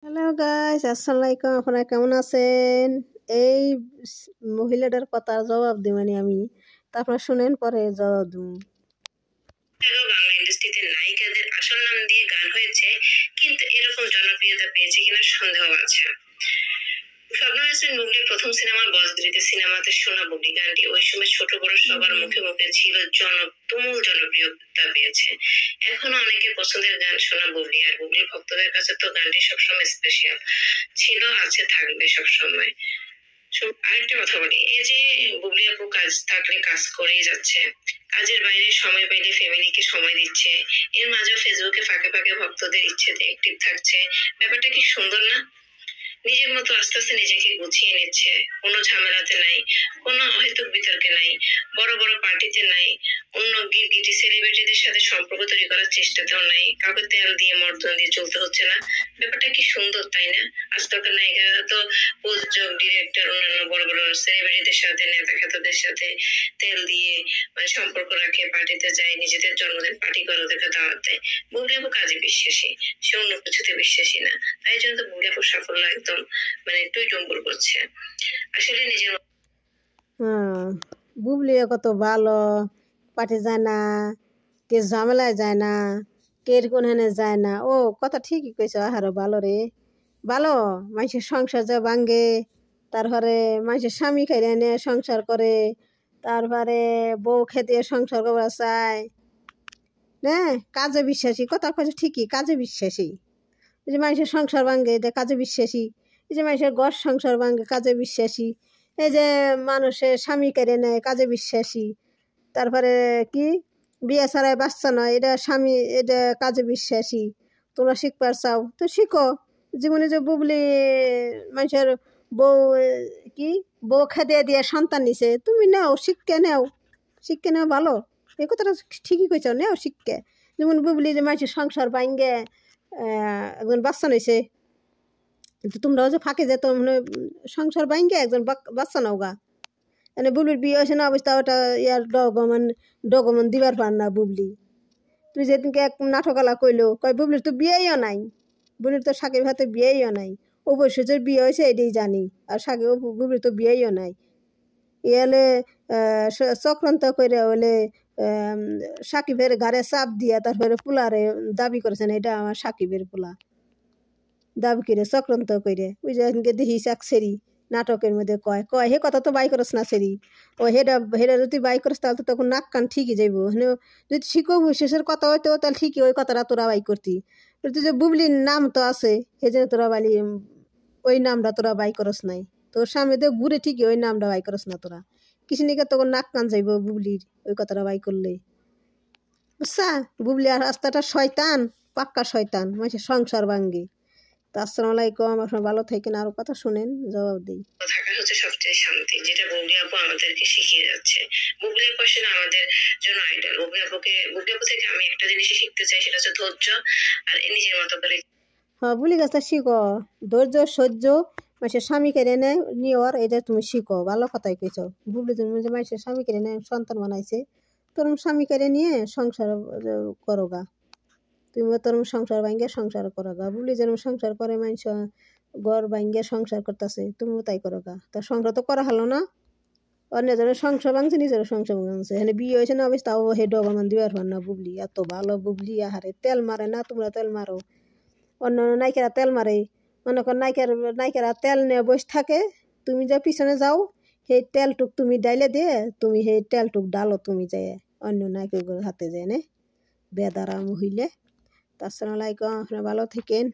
Hello guys, আসসালামু আলাইকুম। আপনারা কেমন আছেন? এই মহিলাটার কথার জবাব দিবানি আমি, তারপর শুনেন পরে জবাব দিব। বাংলা ইন্ডাস্ট্রিতে নায়িকাদের আসল নাম দিয়ে গান হয়েছে, কিন্তু এরকম জনপ্রিয়তা পেয়েছে কিনা সন্দেহ আছে। শবনম ইয়াসমিন বুবলির প্রথম সিনেমা বজদৃত সিনেমাতে সোনা বুবলি গানটি ওই সময় ছোট বড় সবার মুখে মুখে ছিল, তুমুল জনপ্রিয়তা পেয়েছে। এখনো অনেকের পছন্দের গান সোনা বুবলি, আর বুবলির ভক্তদের কাছে তো গানটি সবসময় স্পেশাল ছিল, আছে, থাকবে সবসময়। আরেকটা কথা বলি, এই যে বুবলি আপু কাজ থাকলে কাজ করেই যাচ্ছে, কাজের বাইরে সময় পেলে ফ্যামিলিকে সময় দিচ্ছে, এর মাঝেও ফেসবুকে ফাঁকে ফাঁকে ভক্তদের ইচ্ছেতে অ্যাক্টিভ থাকছে। ব্যাপারটা কি সুন্দর না? নিজের মতো আস্তে আস্তে নিজেকে গুছিয়ে নিচ্ছে, কোনো ঝামেলাতে নাই, কোনো অহেতুক বিতর্কে নাই, বড় বড় পার্টিতে নাই, অন্য গিরগিটি সেলিব্রিটিদের সাথে সম্পর্ক তৈরি করার চেষ্টাতেও নাই, কাউকে তেল দিয়ে মর্দন দিয়ে চলতে হচ্ছে না। ব্যাপারটা কি সুন্দর, তাই না? আজকালকার নায়িকারা তো প্রযোজক, ডিরেক্টর, অন্যান্য বড় বড় সেলিব্রিটিদের সাথে, নেতা খেতাদের সাথে তেল দিয়ে সম্পর্ক রাখে, পার্টিতে যায়, নিজেদের জন্মদিন পার্টি করে ওদেরকে দাওয়াত দেয়। বুবলি আপু কাজে বিশ্বাসী, সে অন্য কিছুতে বিশ্বাসী না। তাই জন্য তো বুবলি আপুর সাফল্য একদম টুইটম্বুর করছে। আসলে নিজের বুবলি কত ভালো, পার্টি যায় না, কে ঝামেলায় যায় না, কে কোনখানে যায় না। ও কথা ঠিকই কইছ, আহারো ভালো রে, ভালো। মানুষের সংসার যে ভাঙ্গে, তারপরে মানুষের স্বামী খাইলে এনে সংসার করে, তারপরে বউ খেতে সংসার করা চায় না। কাজে বিশ্বাসী, কথা কইছে ঠিকই, কাজে বিশ্বাসী। এই যে মানুষের সংসার ভাঙ্গে, এটা কাজে বিশ্বাসী। এই যে মানুষের ঘর সংসার ভাঙ্গে, কাজে বিশ্বাসী। এই যে মানুষের স্বামী কেড়ে নেয়, কাজে বিশ্বাসী। তারপরে কি বিয়ে ছাড়াই বাচ্চা নয়, এটা স্বামী, এটা কাজে বিশ্বাসী। তোমরা শিখবার চাও তো শিখো। জীবনে যে বুবলি মানুষের বউ কি বউ খেতে দিয়ে সন্তান নিছে, তুমি নাও, শিক্ষা নাও, শিক্ষা নাও, ভালো। এই কথাটা ঠিকই কইছ, নেও শিক্ষা। যেমন বুবলি যে মানুষের সংসার ভাঙ্গে একজন বাচ্চা নিছে, কিন্তু তোমরাও যে ফাঁকে যেত মানে সংসার ভাঙ্গে একজন বাচ্চা নাও গা। মানে বুবলির বিয়ে হয়েছে না অবস্থা, ওটা ইয়ার ডগমন দিবার পার না বুবলি। তুই যেদিনকে এক নাটকালা কইলো, কয় বুবলির তো বিয়েও নাই, বুবলির তো সাকিব হাতে বিয়েও নাই। অবশ্যই বিয়ে হয়েছে এটাই জানি, আর সাকিব বুবলির তো বিয়েও নাই। এলে চক্রান্ত করে হলে সাকিবের ঘাড়ে চাপ দিয়া তারপরে পোলারে দাবি করেছেন এটা আমার সাকিবের পোলা, দাবি করে চক্রান্ত করে। ওই যে দেখিস এক সেরি নাটকের মধ্যে কয় কয় হে কথা তো বাই করস না সেরি, ও হেডা হেডা যদি বাই করস তাহলে তো তখন নাক কান ঠিকই যাইব। যদি শিখো শেষের কথা হইতো তাহলে ঠিকই ওই কথাটা তোরা বাই করতি। তুই যে বুবলির নাম তো আছে, সেই জন্য তোরা বালি ওই নামটা তোরা বাই করস নাই। তোর সামনে দিয়ে ঘুরে ঠিকই ওই নামটা বাই করস না তোরা। কিছু নিকে তখন নাক কান যাইব বুবলির ওই কথাটা বাই করলে, বুঝছা? বুবলি আর রাস্তাটা শয়তান, পাক্কা শয়তান, মানুষের সংসার ভাঙ্গে। আসসালামু আলাইকুম, আপনার ভালো থাকেন। আরো কথা শুনেন, জবাব দিই। থাকা হচ্ছে সবচেয়ে শান্তি, যেটা বুবলি আপু আমাদেরকে শিখিয়ে যাচ্ছে। বুবলি আপু আসলে আমাদের জন্য আইডল। বুবলি আপু থেকে আমি একটা জিনিসই শিখতে চাই, সেটা হচ্ছে ধৈর্য, আর নিজের মতো করে। হ্যাঁ, বুলি গাছটা শিখো, ধৈর্য সহ্য, মানুষের স্বামী কেড়ে নেয় নিওর, এটা তুমি শিখো। ভালো কথাই কইছ। বুবলি তুমি যে মানুষের স্বামী কেড়ে নেয় সন্তান বানাইছে, তোর স্বামী কেড়ে নিয়ে সংসার করো গা। তুমি তোর সংসার ভাঙ্গে সংসার করো গা। বুবলি যেরকম সংসার করে মানুষ ঘর ভাঙ্গে সংসার করতেছে, তুমিও তাই করো গা। তার সংসার তো করা হলো না, অন্যজনের সংসার ভাঙছে, নিজের সংসার ভাঙছে। এখানে বিয়ে হয়েছে না অবস্থা, ও হে ডগমান দিবার পার না। বুবলি এত ভালো, বুবলি আহারে তেল মারে না, তোমরা তেল মারো। অন্য নায়িকারা তেল মারে, মনে কর নায়িকারা তেল নিয়ে বসে থাকে, তুমি যে পিছনে যাও, সেই তেলটুক তুমি ডাইলে দিয়ে তুমি সেই তেলটুক ডালো, তুমি যাই অন্য নায়কের হাতে যায় নে, বেদারা মহিলা। আসসালামু আলাইকুম, আপনারা ভালো থাকেন।